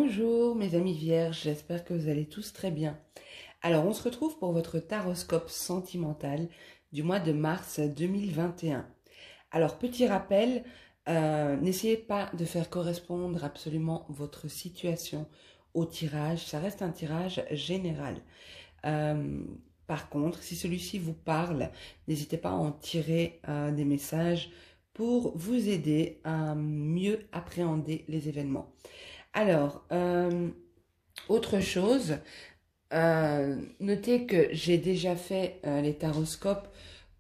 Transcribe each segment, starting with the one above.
Bonjour mes amis vierges, j'espère que vous allez tous très bien. Alors on se retrouve pour votre taroscope sentimental du mois de mars 2021. Alors petit rappel, n'essayez pas de faire correspondre absolument votre situation au tirage, ça reste un tirage général. Euh, Par contre, si celui-ci vous parle, n'hésitez pas à en tirer des messages pour vous aider à mieux appréhender les événements. Alors, autre chose, notez que j'ai déjà fait les taroscopes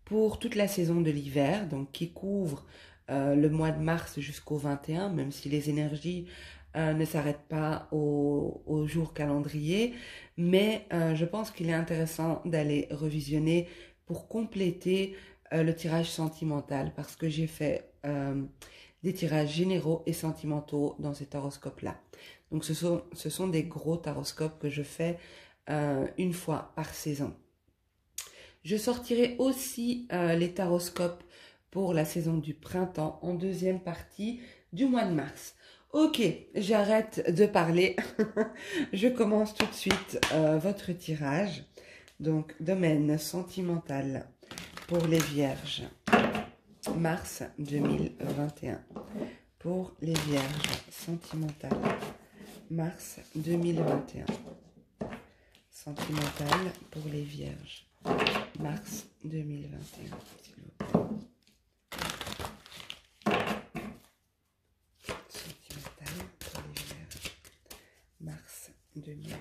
pour toute la saison de l'hiver, donc qui couvre le mois de mars jusqu'au 21, même si les énergies ne s'arrêtent pas au jour calendrier. Mais je pense qu'il est intéressant d'aller revisionner pour compléter le tirage sentimental, parce que j'ai fait des tirages généraux et sentimentaux dans ces taroscopes-là. Donc ce sont des gros taroscopes que je fais une fois par saison. Je sortirai aussi les taroscopes pour la saison du printemps en deuxième partie du mois de mars. Ok, j'arrête de parler. Je commence tout de suite votre tirage. Donc, domaine sentimental pour les vierges. Mars 2021. Pour les vierges sentimentales. Mars 2021. Sentimental pour les vierges. Mars 2021, s'il vous plaît. Sentimental pour les vierges. Mars 2021.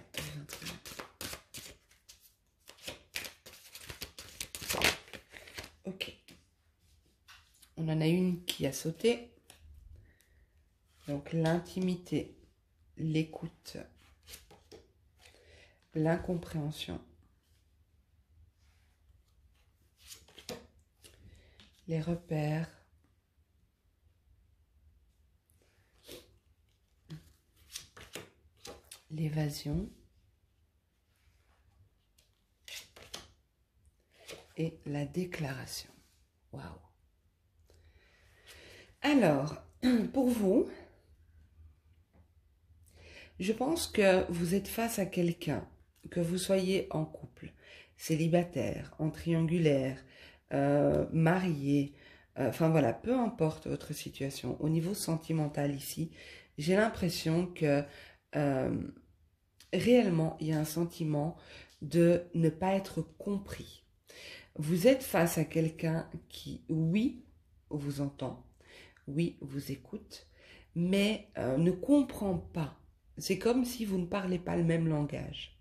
Ok. On en a une qui a sauté. Donc l'intimité, l'écoute, l'incompréhension, les repères, l'évasion et la déclaration. Waouh! Alors, pour vous, je pense que vous êtes face à quelqu'un, que vous soyez en couple, célibataire, en triangulaire, marié, enfin voilà, peu importe votre situation. Au niveau sentimental ici, j'ai l'impression que réellement, il y a un sentiment de ne pas être compris. Vous êtes face à quelqu'un qui, oui, vous entend, oui, vous écoute, mais ne comprend pas. C'est comme si vous ne parlez pas le même langage.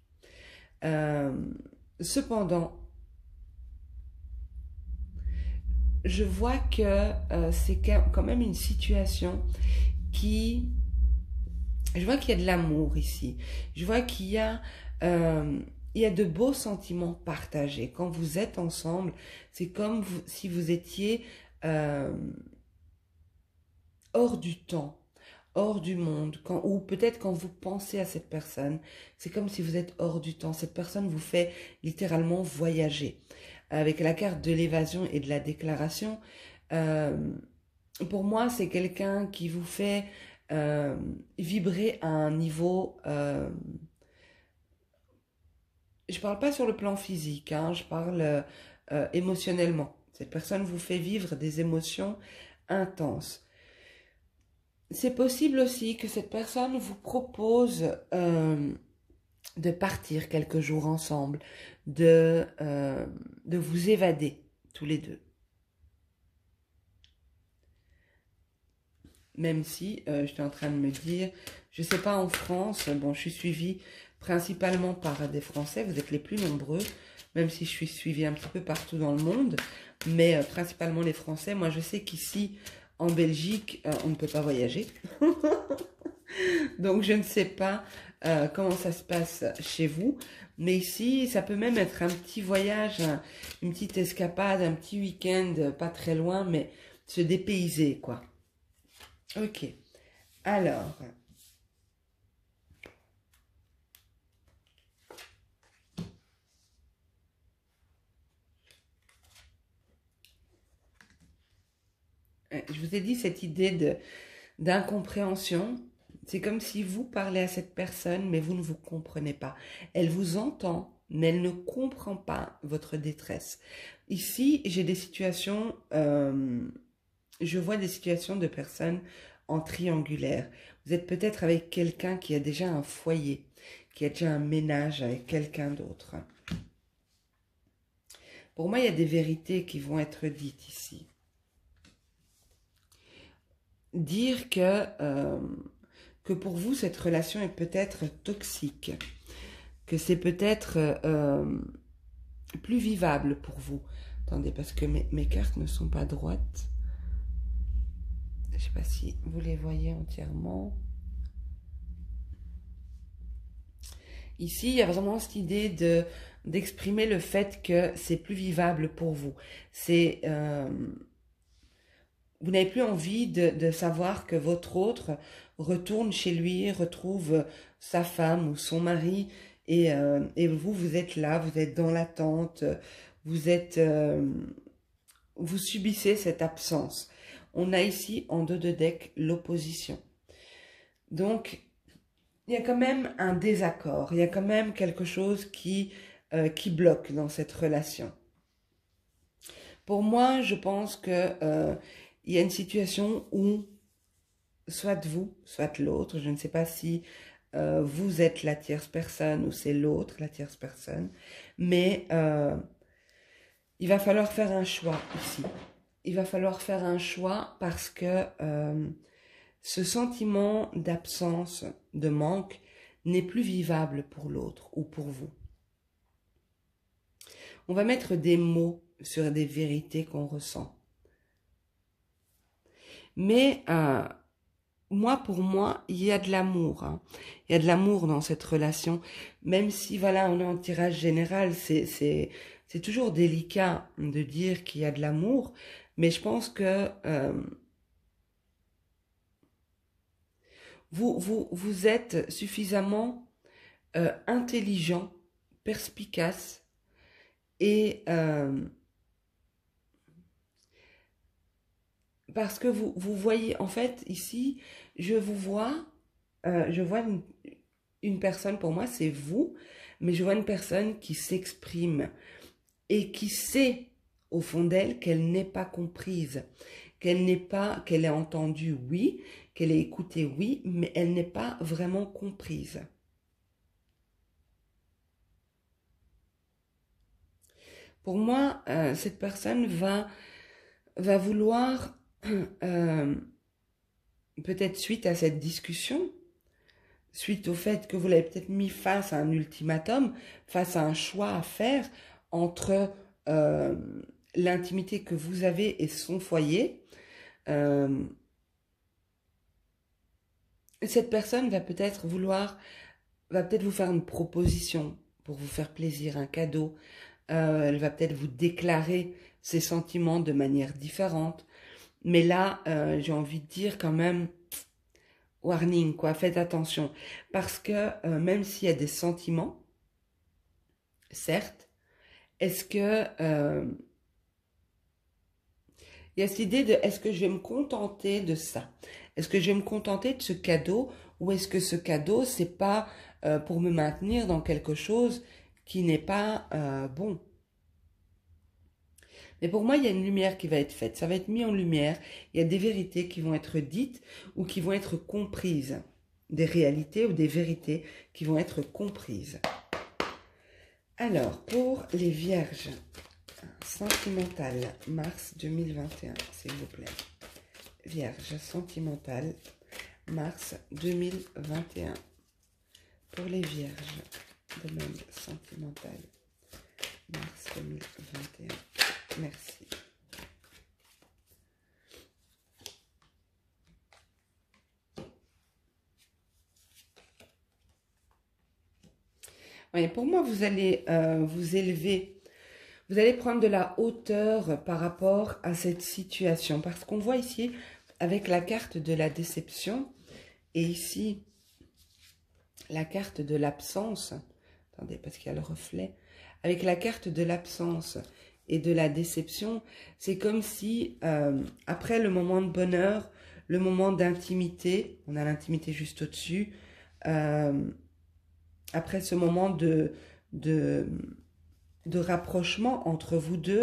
Cependant, je vois que c'est quand même une situation qui... Je vois qu'il y a de l'amour ici. Je vois qu'il y a... il y a de beaux sentiments partagés. Quand vous êtes ensemble, c'est comme si vous étiez hors du temps, hors du monde, ou peut-être quand vous pensez à cette personne, c'est comme si vous êtes hors du temps. Cette personne vous fait littéralement voyager. Avec la carte de l'évasion et de la déclaration, pour moi, c'est quelqu'un qui vous fait vibrer à un niveau... je parle pas sur le plan physique, hein, je parle émotionnellement. Cette personne vous fait vivre des émotions intenses. C'est possible aussi que cette personne vous propose de partir quelques jours ensemble, de vous évader tous les deux. Même si j'étais en train de me dire, je sais pas en France, bon, je suis suivie principalement par des Français, vous êtes les plus nombreux, même si je suis suivie un petit peu partout dans le monde, mais principalement les Français. Moi, je sais qu'ici, en Belgique, on ne peut pas voyager. Donc, je ne sais pas comment ça se passe chez vous, mais ici, ça peut même être un petit voyage, une petite escapade, un petit week-end, pas très loin, mais se dépayser, quoi. Ok, alors, je vous ai dit cette idée d'incompréhension, c'est comme si vous parlez à cette personne, mais vous ne vous comprenez pas. Elle vous entend, mais elle ne comprend pas votre détresse. Ici, j'ai des situations, je vois des situations de personnes en triangulaire. Vous êtes peut-être avec quelqu'un qui a déjà un foyer, qui a déjà un ménage avec quelqu'un d'autre. Pour moi, il y a des vérités qui vont être dites ici. Dire que pour vous, cette relation est peut-être toxique, que c'est peut-être plus vivable pour vous. Attendez, parce que mes cartes ne sont pas droites. Je ne sais pas si vous les voyez entièrement. Ici, il y a vraiment cette idée d'exprimer le fait que c'est plus vivable pour vous. C'est... vous n'avez plus envie de savoir que votre autre retourne chez lui, retrouve sa femme ou son mari, et vous, vous êtes là, vous êtes dans l'attente, vous subissez cette absence. On a ici en dos de deck l'opposition. Donc, il y a quand même un désaccord, il y a quand même quelque chose qui bloque dans cette relation. Pour moi, je pense que il y a une situation où soit vous, soit l'autre, je ne sais pas si vous êtes la tierce personne ou c'est l'autre la tierce personne, mais il va falloir faire un choix ici. Il va falloir faire un choix parce que ce sentiment d'absence, de manque, n'est plus vivable pour l'autre ou pour vous. On va mettre des mots sur des vérités qu'on ressent. Mais pour moi, il y a de l'amour. Hein. Il y a de l'amour dans cette relation. Même si, voilà, on est en tirage général, c'est toujours délicat de dire qu'il y a de l'amour. Mais je pense que vous êtes suffisamment intelligent, perspicace et parce que vous voyez, en fait, ici, je vois une personne, pour moi, c'est vous, mais je vois une personne qui s'exprime et qui sait, au fond d'elle, qu'elle n'est pas comprise, qu'elle est entendue, oui, qu'elle est écoutée, oui, mais elle n'est pas vraiment comprise. Pour moi, cette personne va vouloir peut-être suite à cette discussion, suite au fait que vous l'avez peut-être mis face à un ultimatum, face à un choix à faire entre l'intimité que vous avez et son foyer, cette personne va peut-être vous faire une proposition pour vous faire plaisir, un cadeau. Elle va peut-être vous déclarer ses sentiments de manière différente. Mais là, j'ai envie de dire quand même, warning, quoi, faites attention. Parce que même s'il y a des sentiments, certes, est-ce que... il y a cette idée de, est-ce que je vais me contenter de ça? Est-ce que je vais me contenter de ce cadeau? Ou est-ce que ce cadeau, c'est pas pour me maintenir dans quelque chose qui n'est pas bon? Mais pour moi, il y a une lumière qui va être faite. Ça va être mis en lumière. Il y a des vérités qui vont être dites ou qui vont être comprises. Des réalités ou des vérités qui vont être comprises. Alors, pour les vierges, sentimentales, mars 2021, s'il vous plaît. Vierge sentimentale, mars 2021. Pour les vierges, domaine sentimental, mars 2021. Merci. Oui, pour moi, vous allez vous élever, vous allez prendre de la hauteur par rapport à cette situation. Parce qu'on voit ici, avec la carte de la déception, et ici, la carte de l'absence. Attendez, parce qu'il y a le reflet. Avec la carte de l'absence et de la déception, c'est comme si, après le moment de bonheur, le moment d'intimité, on a l'intimité juste au-dessus. Après ce moment de rapprochement entre vous deux,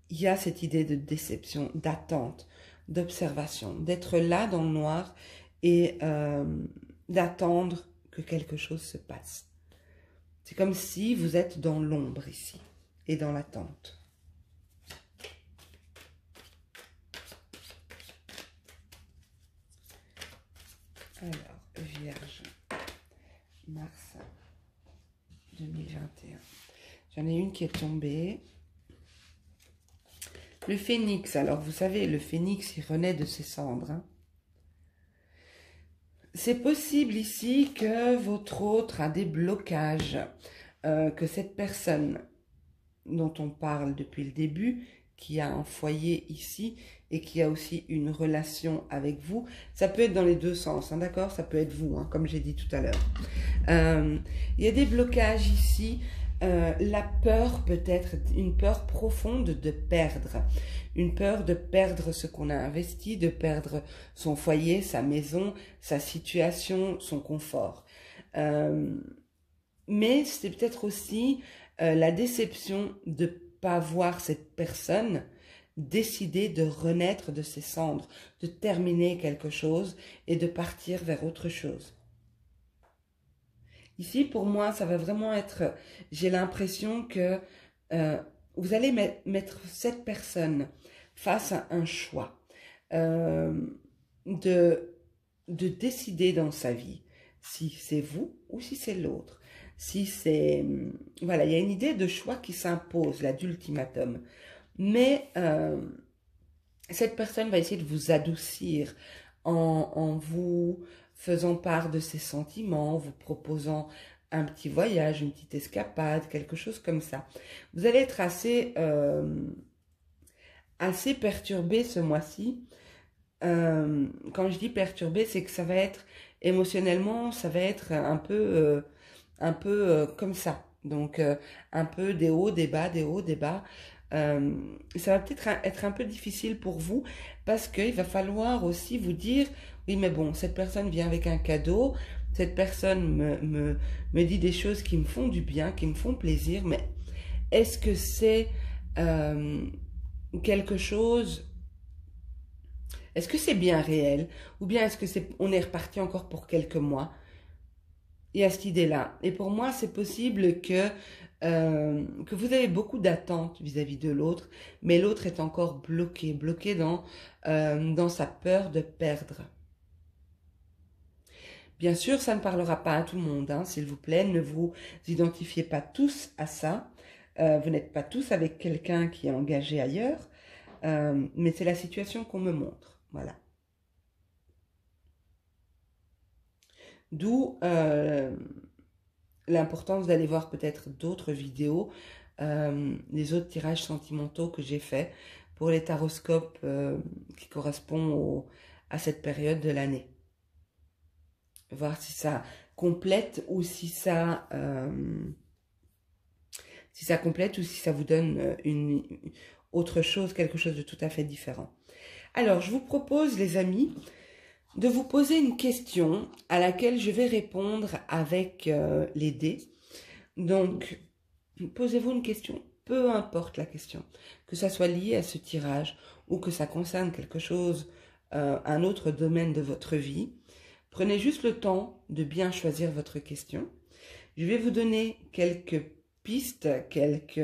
il y a cette idée de déception, d'attente, d'observation, d'être là dans le noir et d'attendre que quelque chose se passe. C'est comme si vous êtes dans l'ombre ici et dans l'attente. Alors, Vierge, mars 2021. J'en ai une qui est tombée. Le phénix, alors vous savez, le phénix, il renaît de ses cendres. Hein. C'est possible ici que votre autre a des blocages, que cette personne dont on parle depuis le début, qui a un foyer ici et qui a aussi une relation avec vous, ça peut être dans les deux sens, hein, d'accord? Ça peut être vous, hein, comme j'ai dit tout à l'heure. Il y a des blocages ici, la peur peut-être, une peur profonde de perdre, une peur de perdre ce qu'on a investi, de perdre son foyer, sa maison, sa situation, son confort. Mais c'est peut-être aussi la déception de ne pas voir cette personne décider de renaître de ses cendres, de terminer quelque chose et de partir vers autre chose. Ici, pour moi, ça va vraiment être, j'ai l'impression que vous allez mettre cette personne face à un choix de décider dans sa vie si c'est vous ou si c'est l'autre. Si c'est... Voilà, il y a une idée de choix qui s'impose, là, d'ultimatum. Mais cette personne va essayer de vous adoucir en vous faisant part de ses sentiments, vous proposant un petit voyage, une petite escapade, quelque chose comme ça. Vous allez être assez perturbé ce mois-ci. Quand je dis perturbé, c'est que ça va être émotionnellement, ça va être un peu comme ça. Donc, un peu des hauts, des bas, des hauts, des bas. Ça va peut-être être un peu difficile pour vous parce qu'il va falloir aussi vous dire, oui, mais bon, cette personne vient avec un cadeau, cette personne me dit des choses qui me font du bien, qui me font plaisir, mais est-ce que c'est quelque chose, est-ce que c'est bien réel ou bien est-ce que on est reparti encore pour quelques mois? Il y a cette idée-là. Et pour moi, c'est possible que vous avez beaucoup d'attentes vis-à-vis de l'autre, mais l'autre est encore bloqué dans sa peur de perdre. Bien sûr, ça ne parlera pas à tout le monde, hein, s'il vous plaît. Ne vous identifiez pas tous à ça. Vous n'êtes pas tous avec quelqu'un qui est engagé ailleurs, mais c'est la situation qu'on me montre. Voilà. D'où l'importance d'aller voir peut-être d'autres vidéos, les autres tirages sentimentaux que j'ai faits pour les taroscopes qui correspondent à cette période de l'année. Voir si ça complète ou si ça complète ou si ça vous donne autre chose, quelque chose de tout à fait différent. Alors, je vous propose, les amis, de vous poser une question à laquelle je vais répondre avec les dés. Donc, posez-vous une question, peu importe la question, que ça soit lié à ce tirage ou que ça concerne quelque chose, un autre domaine de votre vie. Prenez juste le temps de bien choisir votre question. Je vais vous donner quelques pistes, quelques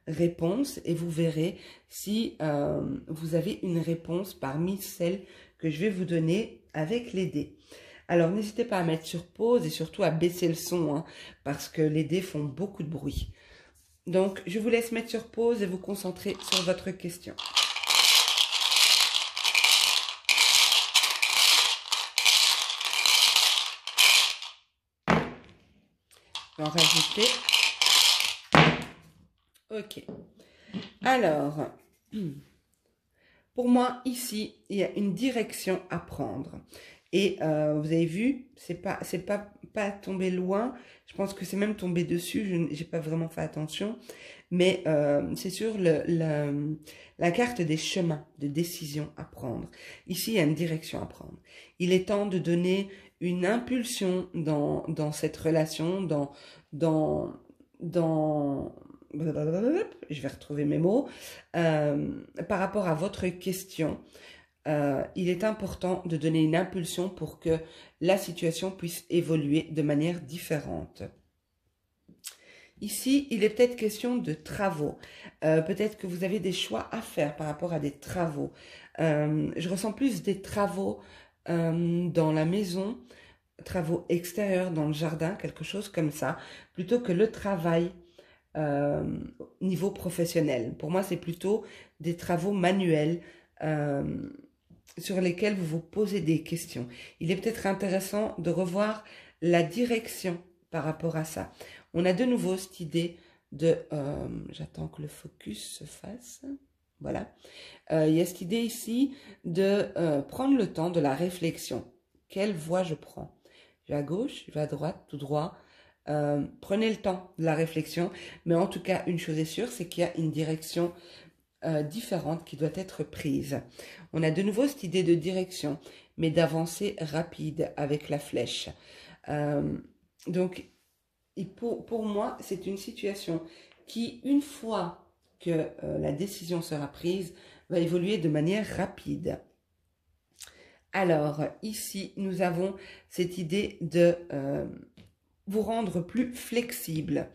réponses et vous verrez si vous avez une réponse parmi celles que je vais vous donner avec les dés. Alors, n'hésitez pas à mettre sur pause et surtout à baisser le son, hein, parce que les dés font beaucoup de bruit. Donc, je vous laisse mettre sur pause et vous concentrer sur votre question. Je vais en rajouter. Ok. Alors, pour moi, ici, il y a une direction à prendre. Et vous avez vu, c'est pas pas tombé loin. Je pense que c'est même tombé dessus. Je n'ai pas vraiment fait attention. Mais c'est sur la carte des chemins de décision à prendre. Ici, il y a une direction à prendre. Il est temps de donner une impulsion dans cette relation, je vais retrouver mes mots, par rapport à votre question. Il est important de donner une impulsion pour que la situation puisse évoluer de manière différente. Ici, il est peut-être question de travaux. Peut-être que vous avez des choix à faire par rapport à des travaux. Je ressens plus des travaux dans la maison, travaux extérieurs dans le jardin, quelque chose comme ça, plutôt que le travail niveau professionnel. Pour moi, c'est plutôt des travaux manuels sur lesquels vous vous posez des questions. Il est peut-être intéressant de revoir la direction par rapport à ça. On a de nouveau cette idée de... j'attends que le focus se fasse. Voilà. Il y a cette idée ici de prendre le temps de la réflexion. Quelle voie je prends? Je vais à gauche, je vais à droite, tout droit. Prenez le temps de la réflexion. Mais en tout cas, une chose est sûre, c'est qu'il y a une direction différente qui doit être prise. On a de nouveau cette idée de direction, mais d'avancer rapide avec la flèche. Donc, pour moi, c'est une situation qui, une fois que la décision sera prise, va évoluer de manière rapide. Alors, ici, nous avons cette idée de vous rendre plus flexible,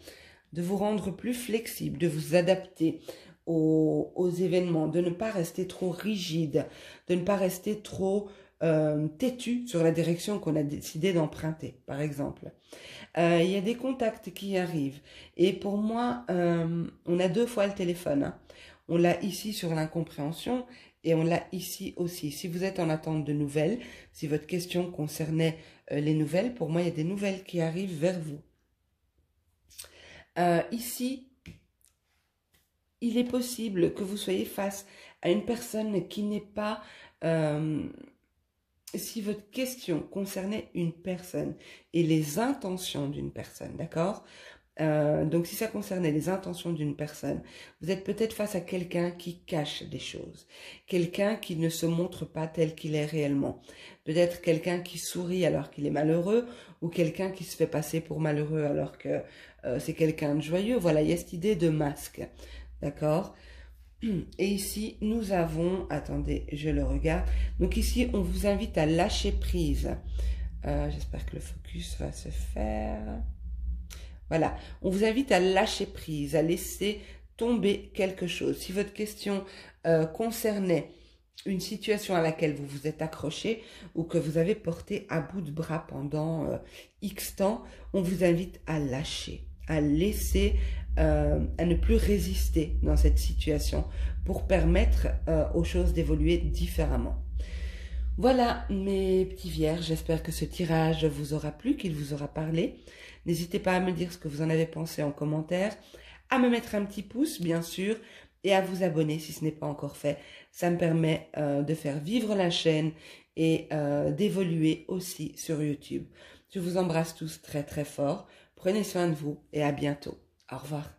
de vous adapter aux événements, de ne pas rester trop rigide, de ne pas rester trop têtu sur la direction qu'on a décidé d'emprunter, par exemple. Il y a des contacts qui arrivent. Et pour moi, on a deux fois le téléphone. Hein. On l'a ici sur l'incompréhension et on l'a ici aussi. Si vous êtes en attente de nouvelles, si votre question concernait les nouvelles, pour moi, il y a des nouvelles qui arrivent vers vous. Ici, il est possible que vous soyez face à une personne qui n'est pas... si votre question concernait une personne et les intentions d'une personne, d'accord? Donc, si ça concernait les intentions d'une personne, vous êtes peut-être face à quelqu'un qui cache des choses, quelqu'un qui ne se montre pas tel qu'il est réellement, peut-être quelqu'un qui sourit alors qu'il est malheureux, ou quelqu'un qui se fait passer pour malheureux alors que c'est quelqu'un de joyeux. Voilà, il y a cette idée de masque, d'accord? Et ici, nous avons... Attendez, je le regarde. Donc ici, on vous invite à lâcher prise. J'espère que le focus va se faire. Voilà, on vous invite à lâcher prise, à laisser tomber quelque chose. Si votre question concernait une situation à laquelle vous vous êtes accroché ou que vous avez porté à bout de bras pendant X temps, on vous invite à lâcher, à laisser, à ne plus résister dans cette situation pour permettre aux choses d'évoluer différemment. Voilà mes petits vierges, j'espère que ce tirage vous aura plu, qu'il vous aura parlé. N'hésitez pas à me dire ce que vous en avez pensé en commentaire, à me mettre un petit pouce bien sûr et à vous abonner si ce n'est pas encore fait. Ça me permet de faire vivre la chaîne et d'évoluer aussi sur YouTube. Je vous embrasse tous très très fort, prenez soin de vous et à bientôt. Au revoir.